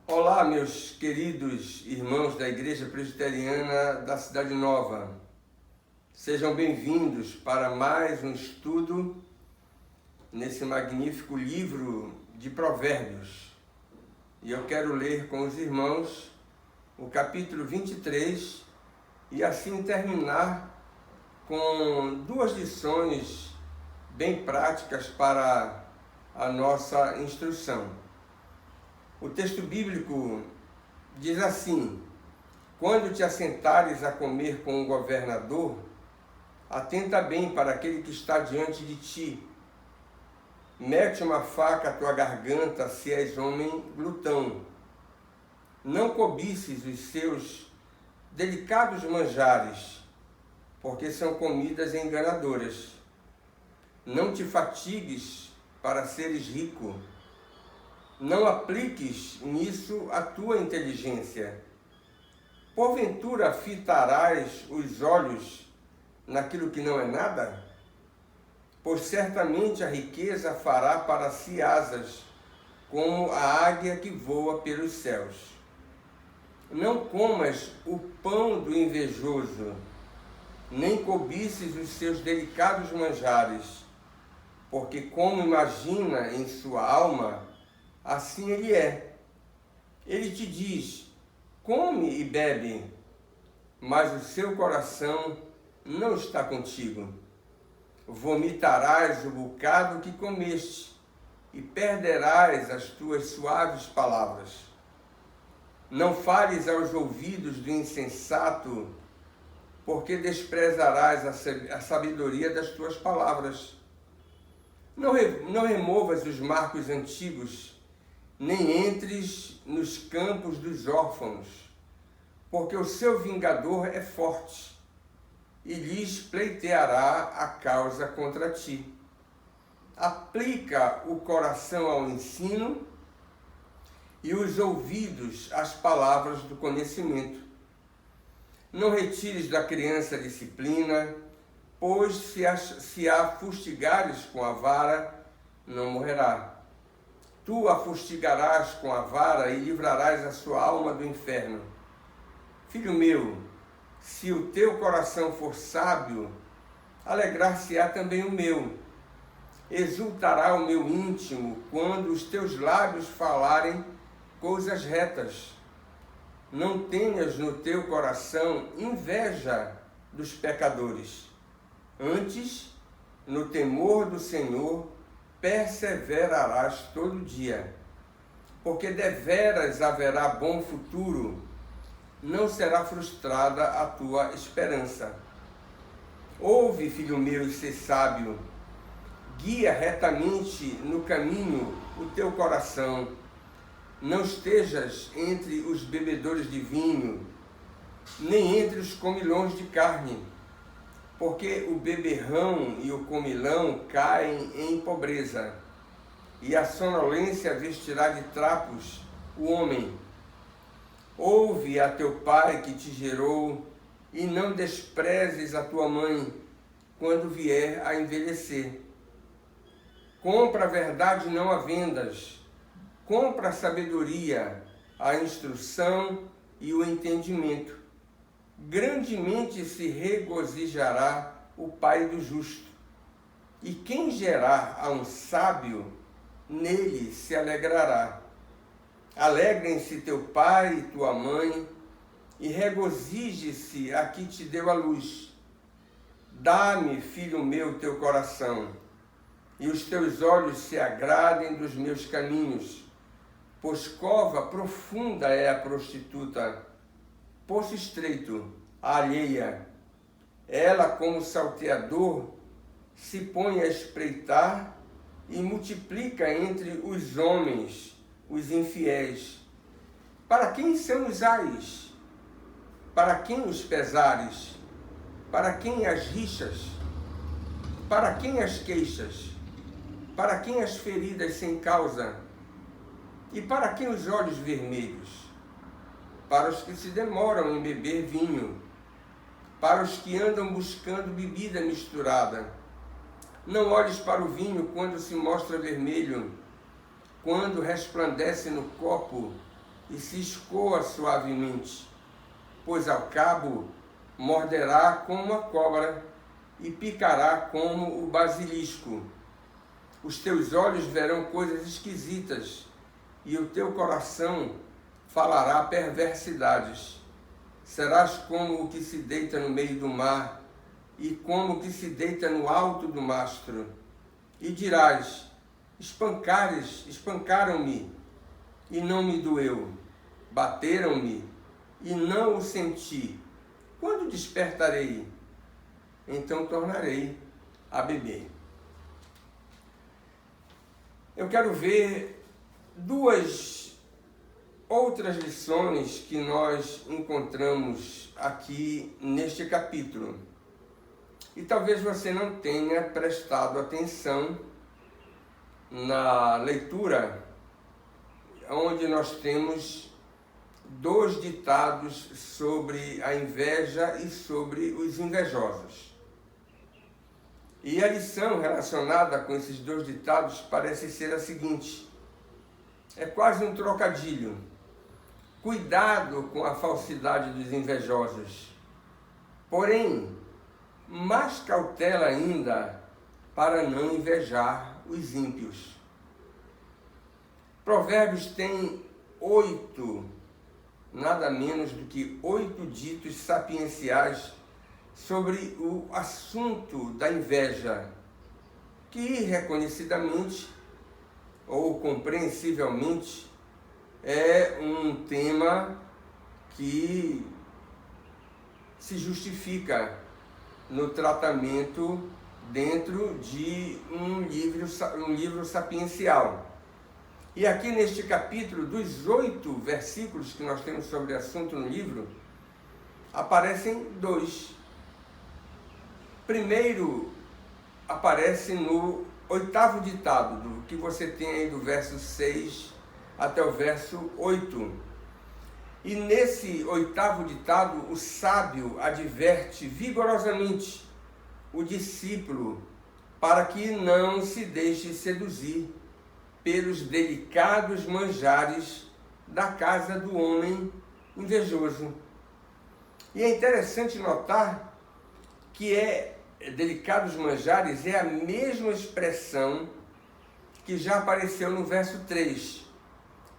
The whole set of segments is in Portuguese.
Olá, meus queridos irmãos da Igreja Presbiteriana da Cidade Nova. Sejam bem-vindos para mais um estudo nesse magnífico livro de Provérbios. E eu quero ler com os irmãos o capítulo 23 e assim terminar com duas lições bem práticas para a nossa instrução. O texto bíblico diz assim: quando te assentares a comer com o governador, atenta bem para aquele que está diante de ti. Mete uma faca à tua garganta se és homem glutão. Não cobices os seus delicados manjares, porque são comidas enganadoras. Não te fatigues para seres rico. Não apliques nisso a tua inteligência. Porventura fitarás os olhos naquilo que não é nada? Pois certamente a riqueza fará para si asas, como a águia que voa pelos céus. Não comas o pão do invejoso, nem cobices os seus delicados manjares, porque como imagina em sua alma, assim ele é. Ele te diz: come e bebe, mas o seu coração não está contigo. Vomitarás o bocado que comeste e perderás as tuas suaves palavras. Não fales aos ouvidos do insensato, porque desprezarás a sabedoria das tuas palavras. Não removas os marcos antigos, nem entres nos campos dos órfãos, porque o seu vingador é forte, e lhes pleiteará a causa contra ti. Aplica o coração ao ensino e os ouvidos às palavras do conhecimento. Não retires da criança a disciplina, pois se a fustigares com a vara, não morrerá. Tu a fustigarás com a vara e livrarás a sua alma do inferno. Filho meu, se o teu coração for sábio, alegrar-se-á também o meu. Exultará o meu íntimo quando os teus lábios falarem coisas retas. Não tenhas no teu coração inveja dos pecadores. Antes, no temor do Senhor, perseverarás todo dia, porque deveras haverá bom futuro, não será frustrada a tua esperança. Ouve, filho meu, e sê sábio, guia retamente no caminho o teu coração. Não estejas entre os bebedores de vinho, nem entre os comilões de carne, porque o beberrão e o comilão caem em pobreza, e a sonolência vestirá de trapos o homem. Ouve a teu pai que te gerou, e não desprezes a tua mãe quando vier a envelhecer. Compra a verdade não a vendas, compra a sabedoria, a instrução e o entendimento. Grandemente se regozijará o pai do justo, e quem gerar a um sábio, nele se alegrará. Alegrem-se teu pai e tua mãe, e regozije-se a que te deu a luz. Dá-me, filho meu, teu coração, e os teus olhos se agradem dos meus caminhos, pois cova profunda é a prostituta, poço estreito, a alheia. Ela, como salteador, se põe a espreitar e multiplica entre os homens os infiéis. Para quem são os ais? Para quem os pesares? Para quem as rixas? Para quem as queixas? Para quem as feridas sem causa? E para quem os olhos vermelhos? Para os que se demoram em beber vinho, para os que andam buscando bebida misturada, Não olhes para o vinho quando se mostra vermelho, quando resplandece no copo e se escoa suavemente, pois ao cabo morderá como a cobra e picará como o basilisco. Os teus olhos verão coisas esquisitas e o teu coração falará perversidades. Serás como o que se deita no meio do mar e como o que se deita no alto do mastro. E dirás: espancaram-me e não me doeu. Bateram-me e não o senti. Quando despertarei, então tornarei a beber. Eu quero ver duas outras lições que nós encontramos aqui neste capítulo. E talvez você não tenha prestado atenção na leitura, onde nós temos dois ditados sobre a inveja e sobre os invejosos. E a lição relacionada com esses dois ditados parece ser a seguinte: é quase um trocadilho. Cuidado com a falsidade dos invejosos, porém, mais cautela ainda para não invejar os ímpios. Provérbios tem 8, nada menos do que 8 ditos sapienciais sobre o assunto da inveja, que reconhecidamente ou compreensivelmente é um tema que se justifica no tratamento dentro de um livro sapiencial. E aqui neste capítulo, dos 8 versículos que nós temos sobre o assunto no livro, aparecem 2. Primeiro, aparece no 8º ditado, do que você tem aí do verso 6 até o verso 8. E nesse 8º ditado, o sábio adverte vigorosamente o discípulo para que não se deixe seduzir pelos delicados manjares da casa do homem invejoso. E é interessante notar que delicados manjares é a mesma expressão que já apareceu no verso 3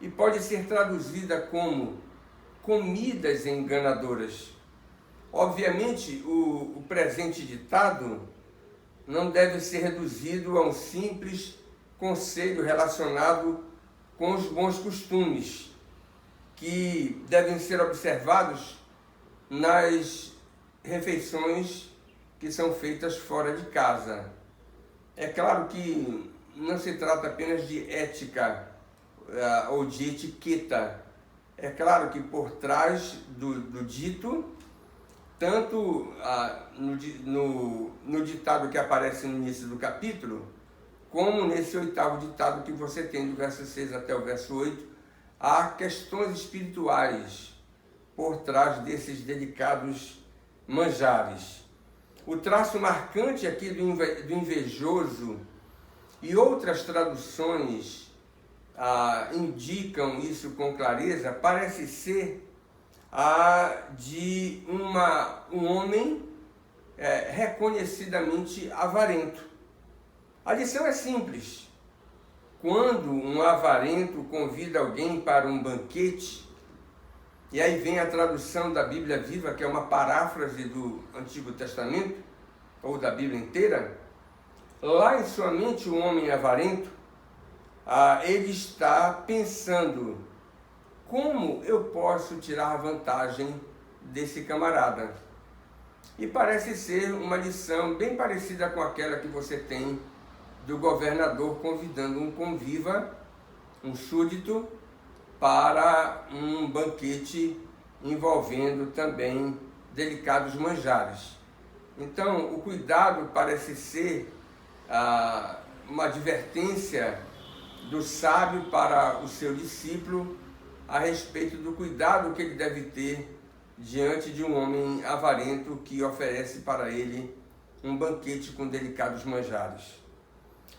e pode ser traduzida como comidas enganadoras. Obviamente, o presente ditado não deve ser reduzido a um simples conselho relacionado com os bons costumes, que devem ser observados nas refeições que são feitas fora de casa. É claro que não se trata apenas de ética ou de etiqueta. É claro que por trás do dito, tanto no ditado que aparece no início do capítulo, como nesse 8º ditado que você tem do verso 6 até o verso 8, há questões espirituais por trás desses delicados manjares. O traço marcante aqui do invejoso, e outras traduções indicam isso com clareza, parece ser a de um homem reconhecidamente avarento. A lição é simples. Quando um avarento convida alguém para um banquete, e aí vem a tradução da Bíblia Viva, que é uma paráfrase do Antigo Testamento, ou da Bíblia inteira, lá em sua mente o homem avarento, ele está pensando: como eu posso tirar vantagem desse camarada? E parece ser uma lição bem parecida com aquela que você tem do governador convidando um conviva, um súdito, para um banquete envolvendo também delicados manjares. Então, o cuidado parece ser uma advertência do sábio para o seu discípulo a respeito do cuidado que ele deve ter diante de um homem avarento que oferece para ele um banquete com delicados manjares.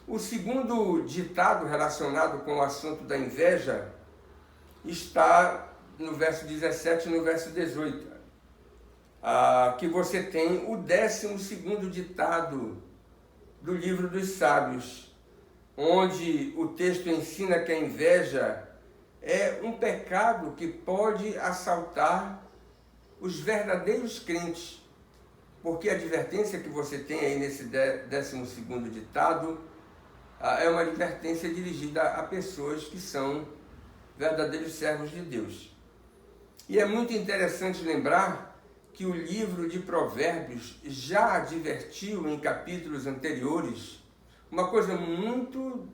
O segundo ditado relacionado com o assunto da inveja está no verso 17 e no verso 18, que você tem o 12º ditado do livro dos sábios, onde o texto ensina que a inveja é um pecado que pode assaltar os verdadeiros crentes, porque a advertência que você tem aí nesse 12º ditado é uma advertência dirigida a pessoas que são verdadeiros servos de Deus. E é muito interessante lembrar que o livro de Provérbios já advertiu em capítulos anteriores uma coisa muito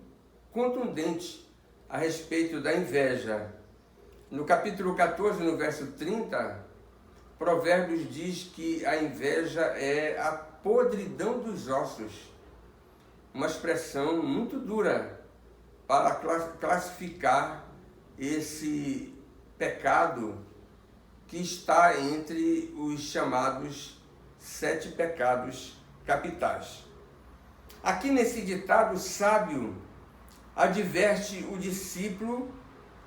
contundente a respeito da inveja. No capítulo 14, no verso 30, Provérbios diz que a inveja é a podridão dos ossos, uma expressão muito dura para classificar esse pecado que está entre os chamados 7 pecados capitais. Aqui nesse ditado, o sábio adverte o discípulo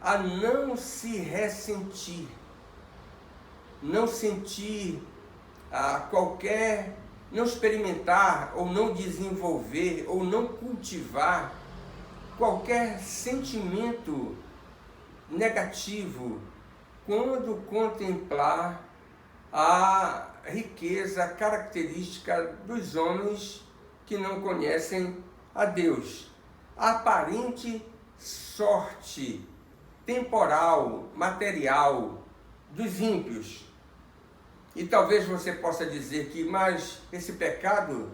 a não se ressentir, não sentir não experimentar ou não desenvolver ou não cultivar qualquer sentimento negativo quando contemplar a riqueza característica dos homens que não conhecem a Deus. A aparente sorte temporal, material dos ímpios. E talvez você possa dizer que, mas esse pecado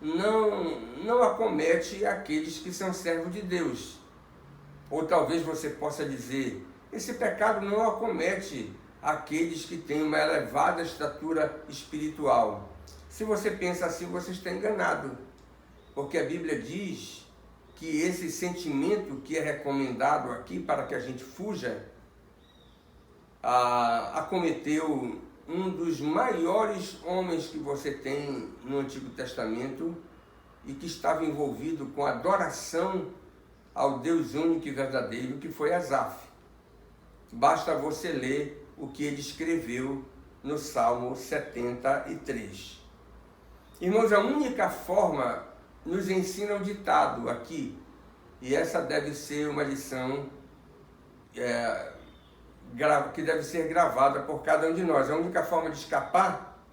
não acomete aqueles que são servos de Deus. Ou talvez você possa dizer, esse pecado não acomete aqueles que têm uma elevada estatura espiritual. Se você pensa assim, você está enganado, porque a Bíblia diz que esse sentimento que é recomendado aqui para que a gente fuja, acometeu um dos maiores homens que você tem no Antigo Testamento e que estava envolvido com a adoração ao Deus único e verdadeiro, que foi Asaf. Basta você ler o que ele escreveu no Salmo 73. Irmãos, a única forma, nos ensina um ditado aqui, e essa deve ser uma lição que deve ser gravada por cada um de nós. A única forma de escapar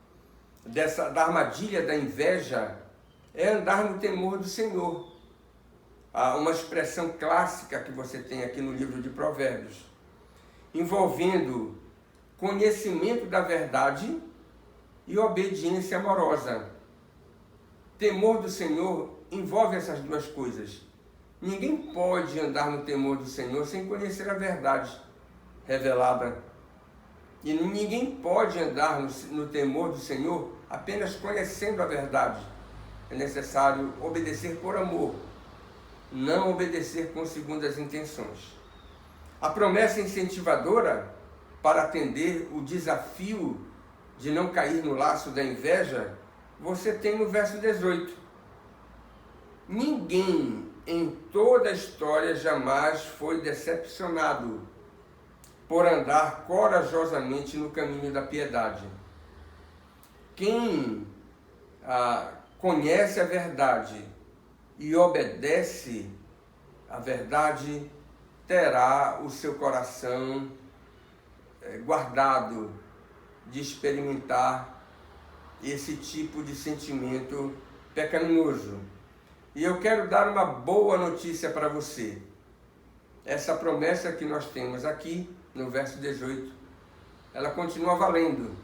da armadilha da inveja é andar no temor do Senhor. Há uma expressão clássica que você tem aqui no livro de Provérbios, envolvendo conhecimento da verdade e obediência amorosa. Temor do Senhor envolve essas duas coisas. Ninguém pode andar no temor do Senhor sem conhecer a verdade revelada. E ninguém pode andar no temor do Senhor apenas conhecendo a verdade. É necessário obedecer por amor, não obedecer com segundas intenções. A promessa incentivadora para atender o desafio de não cair no laço da inveja, você tem no verso 18. Ninguém em toda a história jamais foi decepcionado por andar corajosamente no caminho da piedade. Quem conhece a verdade e obedece à verdade, terá o seu coração guardado de experimentar esse tipo de sentimento pecaminoso. E eu quero dar uma boa notícia para você. Essa promessa que nós temos aqui, no verso 18, ela continua valendo,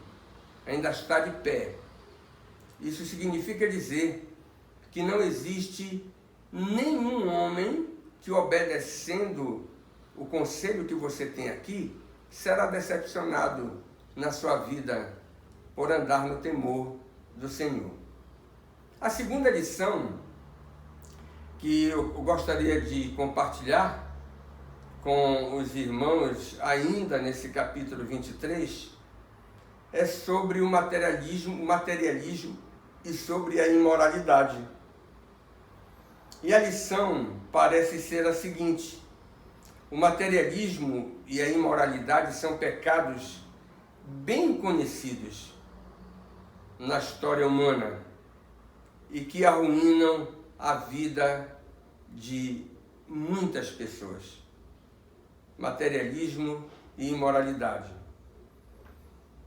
ainda está de pé. Isso significa dizer que não existe nenhum homem que, obedecendo o conselho que você tem aqui, será decepcionado na sua vida por andar no temor do Senhor. A segunda lição que eu gostaria de compartilhar com os irmãos, ainda nesse capítulo 23, é sobre o materialismo e sobre a imoralidade. E a lição parece ser a seguinte: o materialismo e a imoralidade são pecados bem conhecidos na história humana e que arruinam a vida de muitas pessoas. Materialismo e imoralidade.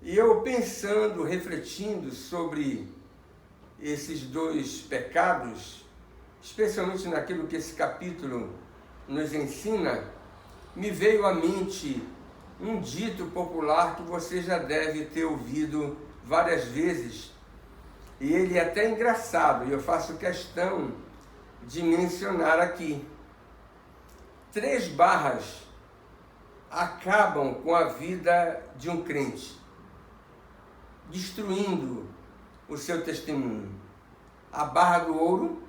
E eu pensando, refletindo sobre esses dois pecados, especialmente naquilo que esse capítulo nos ensina, me veio à mente um dito popular que você já deve ter ouvido várias vezes, e ele é até engraçado, e eu faço questão de mencionar aqui. 3 barras acabam com a vida de um crente, destruindo o seu testemunho. A barra do ouro,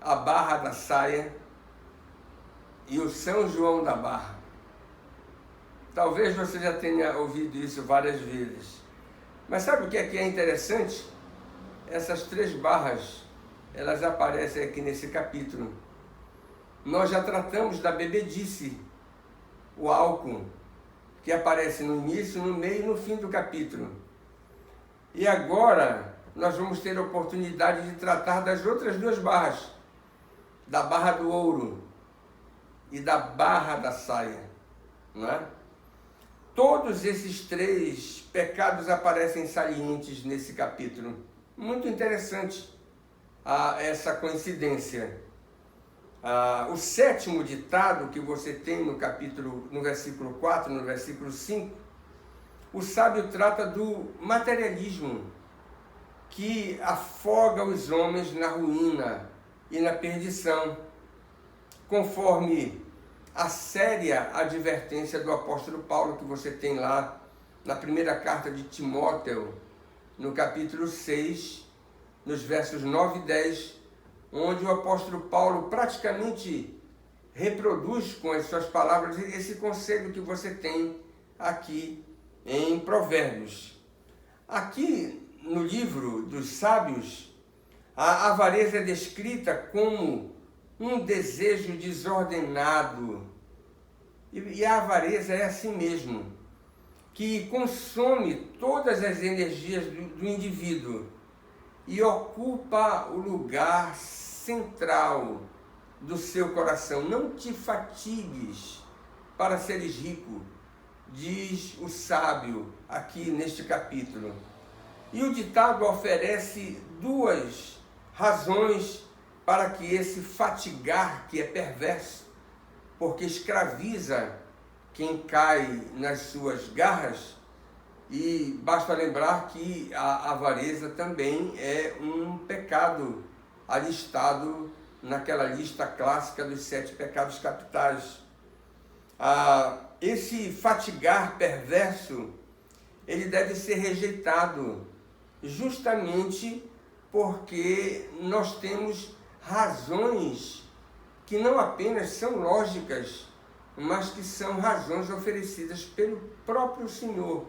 a barra da saia e o São João da Barra. Talvez você já tenha ouvido isso várias vezes. Mas sabe o que é interessante? Essas 3 barras, elas aparecem aqui nesse capítulo. Nós já tratamos da bebedice, o álcool, que aparece no início, no meio e no fim do capítulo. E agora nós vamos ter a oportunidade de tratar das outras 2 barras, da barra do ouro e da barra da saia, não é? Todos esses 3 pecados aparecem salientes nesse capítulo. Muito interessante essa coincidência. O 7º ditado que você tem no capítulo, no versículo 4, no versículo 5, o sábio trata do materialismo que afoga os homens na ruína e na perdição, conforme a séria advertência do apóstolo Paulo que você tem lá na primeira carta de Timóteo, no capítulo 6, nos versos 9 e 10, onde o apóstolo Paulo praticamente reproduz com as suas palavras esse conselho que você tem aqui em Provérbios. Aqui no livro dos sábios, a avareza é descrita como um desejo desordenado. E a avareza é assim mesmo, que consome todas as energias do indivíduo e ocupa o lugar central do seu coração. Não te fatigues para seres rico, diz o sábio aqui neste capítulo. E o ditado oferece 2 razões para que esse fatigar, que é perverso, porque escraviza quem cai nas suas garras, e basta lembrar que a avareza também é um pecado alistado naquela lista clássica dos 7 pecados capitais. Esse fatigar perverso, ele deve ser rejeitado, justamente porque nós temos razões que não apenas são lógicas, mas que são razões oferecidas pelo próprio Senhor,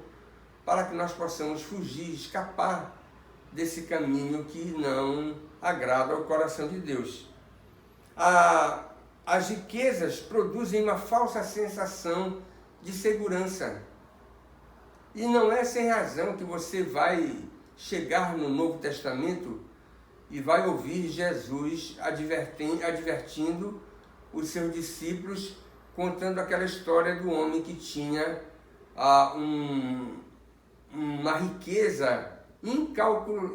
para que nós possamos fugir, escapar desse caminho que não agrada ao coração de Deus. As riquezas produzem uma falsa sensação de segurança. E não é sem razão que você vai chegar no Novo Testamento e vai ouvir Jesus advertindo os seus discípulos, contando aquela história do homem que tinha uma riqueza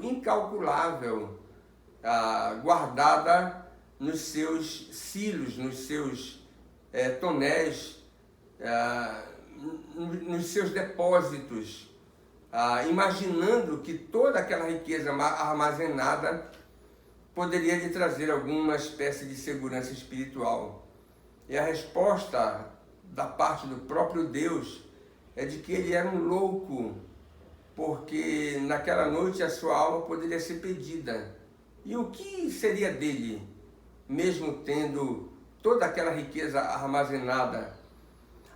incalculável, guardada nos seus silos, nos seus tonéis, nos seus depósitos, imaginando que toda aquela riqueza armazenada poderia lhe trazer alguma espécie de segurança espiritual. E a resposta da parte do próprio Deus é de que ele era um louco, porque naquela noite a sua alma poderia ser pedida. E o que seria dele, mesmo tendo toda aquela riqueza armazenada?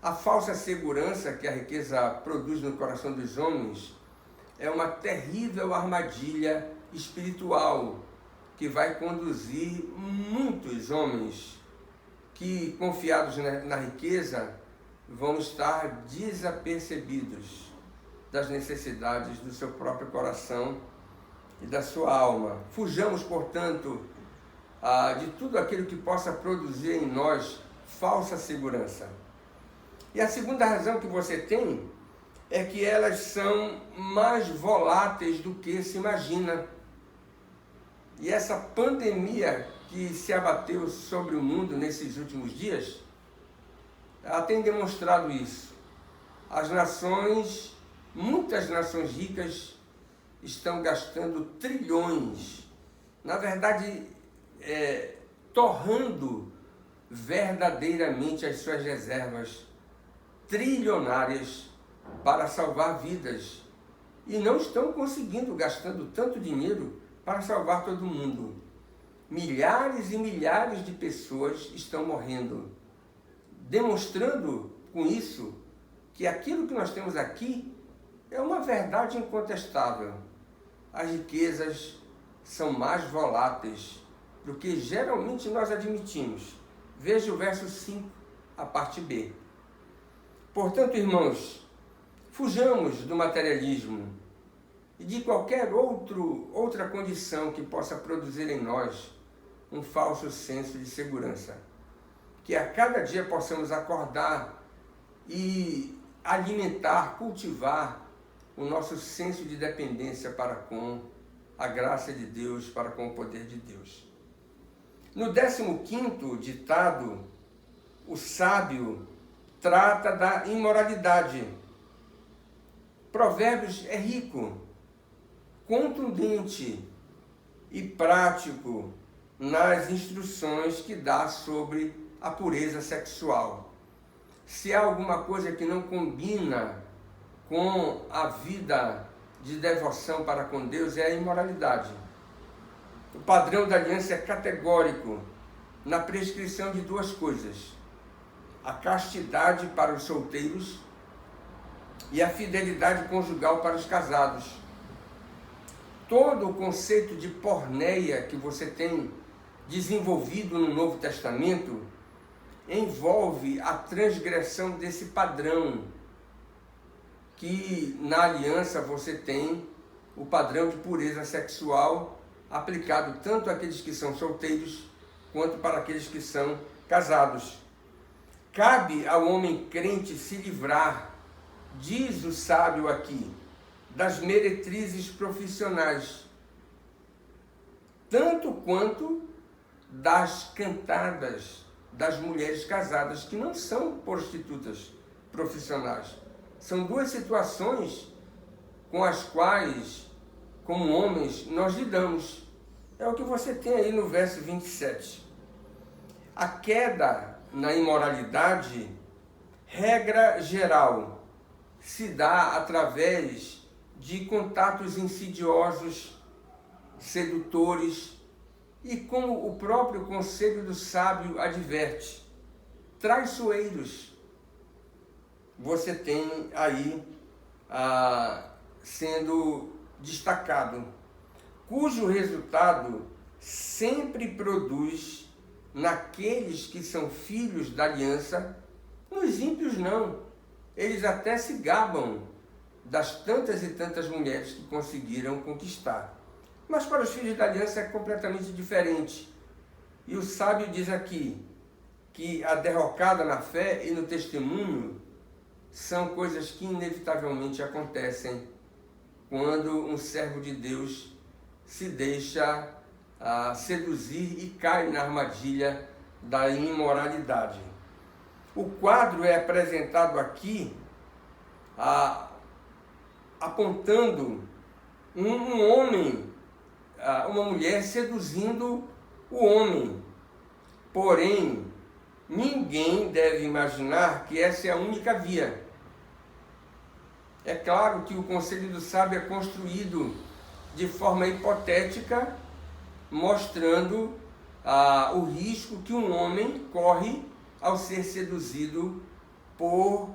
A falsa segurança que a riqueza produz no coração dos homens é uma terrível armadilha espiritual que vai conduzir muitos homens que, confiados na riqueza, vão estar desapercebidos das necessidades do seu próprio coração e da sua alma. Fujamos, portanto, de tudo aquilo que possa produzir em nós falsa segurança. E a segunda razão que você tem é que elas são mais voláteis do que se imagina. E essa pandemia que se abateu sobre o mundo nesses últimos dias, ela tem demonstrado isso. As nações, muitas nações ricas, estão gastando trilhões, na verdade, torrando verdadeiramente as suas reservas trilionárias para salvar vidas. E não estão conseguindo, gastando tanto dinheiro para salvar todo mundo. Milhares e milhares de pessoas estão morrendo, demonstrando com isso que aquilo que nós temos aqui é uma verdade incontestável. As riquezas são mais voláteis do que geralmente nós admitimos. Veja o verso 5, a parte B. Portanto, irmãos, fujamos do materialismo e de qualquer outra condição que possa produzir em nós um falso senso de segurança. Que a cada dia possamos acordar e alimentar, cultivar o nosso senso de dependência para com a graça de Deus, para com o poder de Deus. No 15º ditado, o sábio trata da imoralidade. Provérbios é rico, contundente e prático nas instruções que dá sobre a pureza sexual. Se há alguma coisa que não combina com a vida de devoção para com Deus, é a imoralidade. O padrão da aliança é categórico na prescrição de duas coisas: a castidade para os solteiros e a fidelidade conjugal para os casados. Todo o conceito de porneia que você tem desenvolvido no Novo Testamento envolve a transgressão desse padrão, que na aliança você tem o padrão de pureza sexual aplicado tanto àqueles que são solteiros quanto para aqueles que são casados. Cabe ao homem crente se livrar, diz o sábio aqui, das meretrizes profissionais, tanto quanto das cantadas das mulheres casadas, que não são prostitutas profissionais. São duas situações com as quais, como homens, nós lidamos. É o que você tem aí no verso 27. A queda na imoralidade, regra geral, se dá através de contatos insidiosos, sedutores, e como o próprio conselho do sábio adverte, traiçoeiros. Você tem aí sendo destacado, cujo resultado sempre produz naqueles que são filhos da aliança. Nos ímpios não, eles até se gabam das tantas e tantas mulheres que conseguiram conquistar. Mas para os filhos da aliança é completamente diferente. E o sábio diz aqui que a derrocada na fé e no testemunho são coisas que inevitavelmente acontecem quando um servo de Deus se deixa seduzir e cai na armadilha da imoralidade. O quadro é apresentado aqui apontando um homem, uma mulher seduzindo o homem. Porém, ninguém deve imaginar que essa é a única via. É claro que o conselho do sábio é construído de forma hipotética, mostrando o risco que um homem corre ao ser seduzido por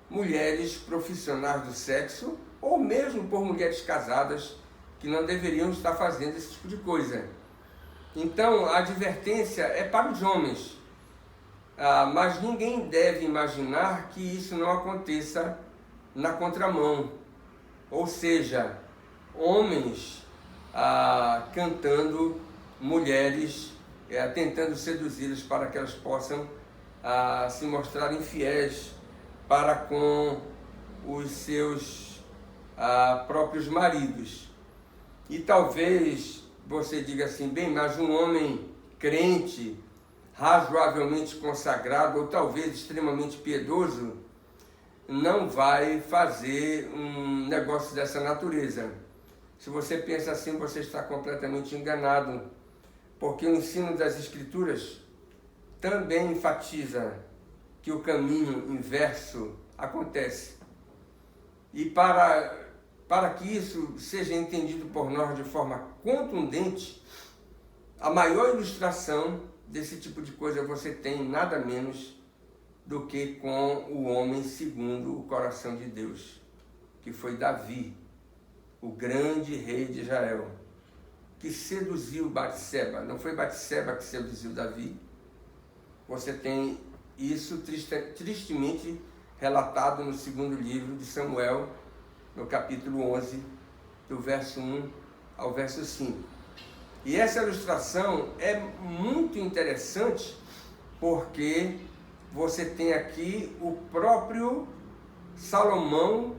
mulheres profissionais do sexo, ou mesmo por mulheres casadas que não deveriam estar fazendo esse tipo de coisa. Então, a advertência é para os homens, mas ninguém deve imaginar que isso não aconteça na contramão, ou seja, homens cantando mulheres, tentando seduzi-las para que elas possam se mostrarem fiéis para com os seus próprios maridos. E talvez você diga assim, bem, mas um homem crente, razoavelmente consagrado, ou talvez extremamente piedoso, não vai fazer um negócio dessa natureza. Se você pensa assim, você está completamente enganado, porque o ensino das Escrituras também enfatiza que o caminho inverso acontece. E para que isso seja entendido por nós de forma contundente, a maior ilustração desse tipo de coisa você tem nada menos do que com o homem segundo o coração de Deus, que foi Davi, o grande rei de Israel, que seduziu Batseba. Não foi Batseba que seduziu Davi. Você tem isso tristemente relatado no segundo livro de Samuel, no capítulo 11, do verso 1 ao verso 5. E essa ilustração é muito interessante porque você tem aqui o próprio Salomão,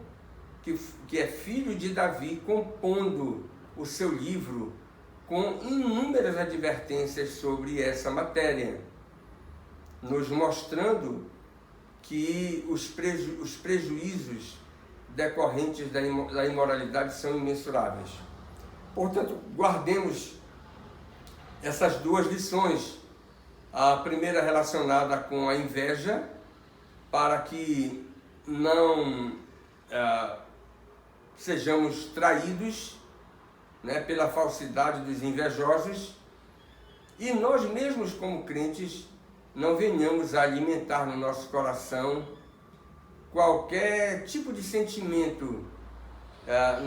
que é filho de Davi, compondo o seu livro com inúmeras advertências sobre essa matéria, nos mostrando que os prejuízos decorrentes da imoralidade são imensuráveis. Portanto, guardemos essas duas lições. A primeira relacionada com a inveja, para que não sejamos traídos, né, pela falsidade dos invejosos, e nós mesmos como crentes não venhamos a alimentar no nosso coração qualquer tipo de sentimento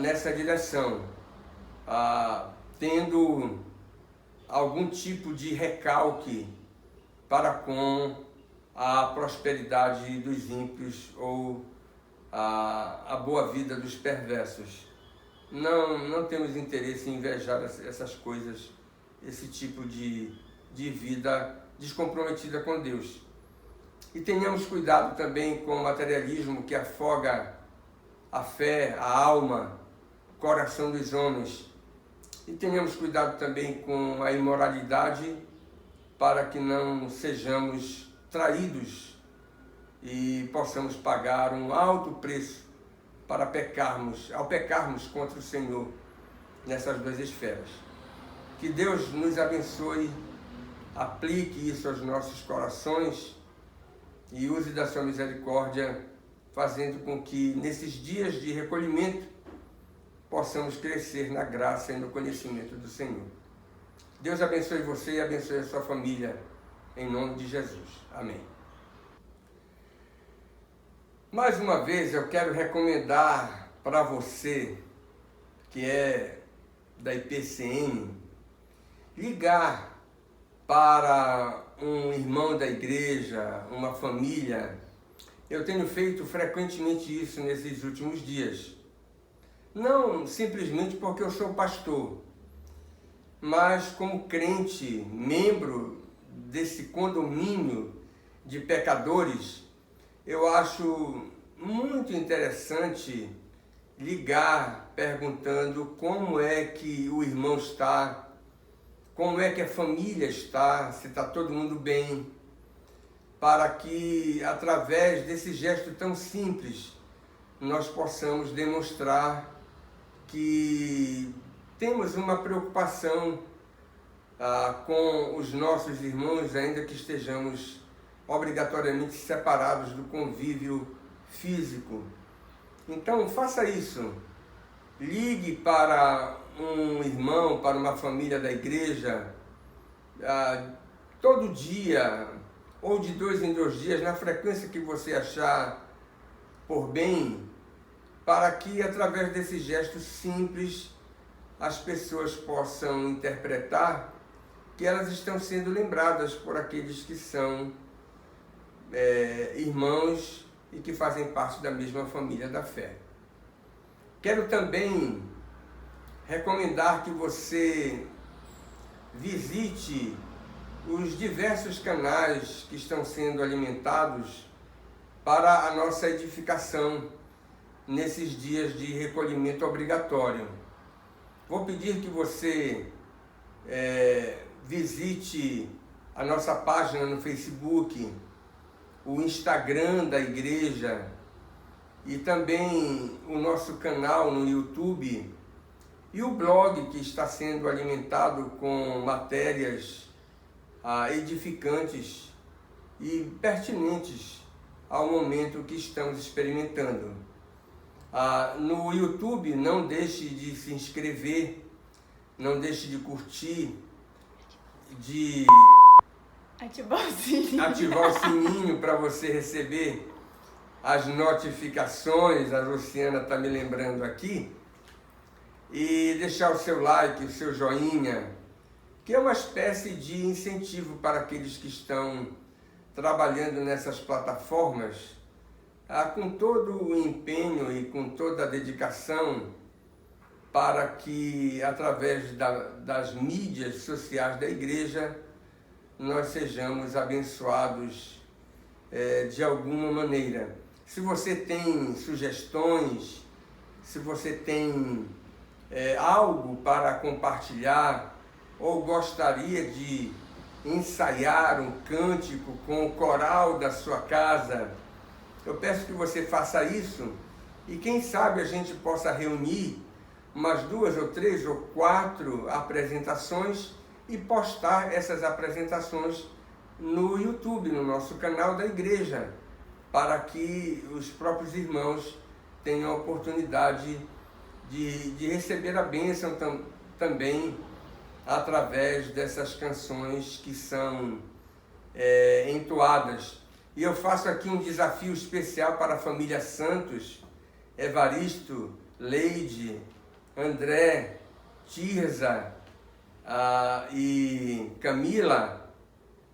nessa direção, tendo algum tipo de recalque para com a prosperidade dos ímpios ou a boa vida dos perversos. Não temos interesse em invejar essas coisas, esse tipo de vida descomprometida com Deus. E tenhamos cuidado também com o materialismo que afoga a fé, a alma, o coração dos homens. E tenhamos cuidado também com a imoralidade, para que não sejamos traídos e possamos pagar um alto preço para ao pecarmos contra o Senhor nessas duas esferas. Que Deus nos abençoe, aplique isso aos nossos corações e use da sua misericórdia, fazendo com que nesses dias de recolhimento possamos crescer na graça e no conhecimento do Senhor. Deus abençoe você e abençoe a sua família, em nome de Jesus. Amém. Mais uma vez eu quero recomendar para você, que é da IPCN, ligar para um irmão da igreja, uma família. Eu tenho feito frequentemente isso nesses últimos dias. Não simplesmente porque eu sou pastor, mas como crente, membro desse condomínio de pecadores, eu acho muito interessante ligar perguntando como é que o irmão está, como é que a família está, se está todo mundo bem, para que através desse gesto tão simples nós possamos demonstrar que temos uma preocupação com os nossos irmãos, ainda que estejamos obrigatoriamente separados do convívio físico. Então faça isso, ligue para um irmão, para uma família da igreja, todo dia, ou de 2 em 2 dias, na frequência que você achar por bem, para que através desse gesto simples as pessoas possam interpretar que elas estão sendo lembradas por aqueles que são irmãos e que fazem parte da mesma família da fé. Quero também recomendar que você visite os diversos canais que estão sendo alimentados para a nossa edificação nesses dias de recolhimento obrigatório. Vou pedir que você visite a nossa página no Facebook, o Instagram da igreja e também o nosso canal no YouTube e o blog que está sendo alimentado com matérias edificantes e pertinentes ao momento que estamos experimentando. No YouTube, não deixe de se inscrever, não deixe de curtir, de ativar o sininho para você receber as notificações. A Luciana está me lembrando aqui. E deixar o seu like, o seu joinha, que é uma espécie de incentivo para aqueles que estão trabalhando nessas plataformas com todo o empenho e com toda a dedicação para que, através das mídias sociais da igreja, nós sejamos abençoados de alguma maneira. Se você tem sugestões, se você tem algo para compartilhar ou gostaria de ensaiar um cântico com o coral da sua casa, eu peço que você faça isso e quem sabe a gente possa reunir umas 2 ou 3 ou 4 apresentações e postar essas apresentações no YouTube, no nosso canal da igreja, para que os próprios irmãos tenham a oportunidade de receber a bênção também através dessas canções que são entoadas. E eu faço aqui um desafio especial para a família Santos, Evaristo, Leide, André, Tirza e Camila,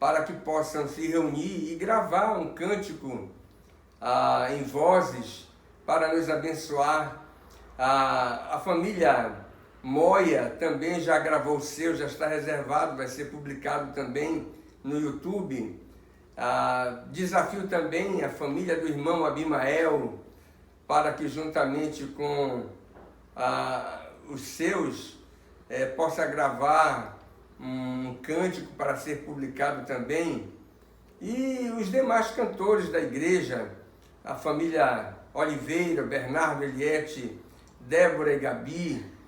para que possam se reunir e gravar um cântico em vozes para nos abençoar. A família Moia também já gravou o seu, já está reservado, vai ser publicado também no YouTube. Desafio também a família do irmão Abimael, para que juntamente com os seus possa gravar um cântico para ser publicado também. E os demais cantores da igreja, a família Oliveira, Bernardo, Eliette, Débora e Gabi,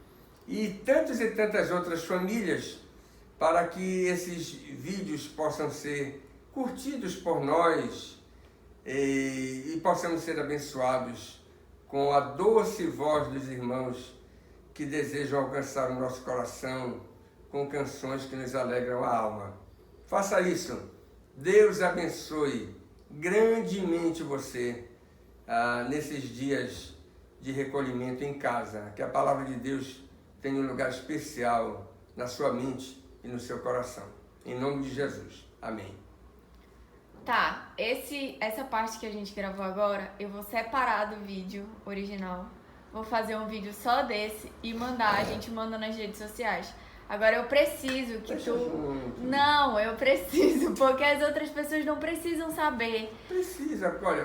e tantas outras famílias, para que esses vídeos possam ser curtidos por nós e possamos ser abençoados com a doce voz dos irmãos que desejam alcançar o nosso coração com canções que nos alegram a alma. Faça isso. Deus abençoe grandemente você nesses dias de recolhimento em casa. Que a palavra de Deus tenha um lugar especial na sua mente e no seu coração. Em nome de Jesus. Amém. Tá, essa parte que a gente gravou agora, eu vou separar do vídeo original. Vou fazer um vídeo só desse e mandar, a gente manda nas redes sociais. Agora eu preciso que Não, eu preciso, porque as outras pessoas não precisam saber. Precisa, olha...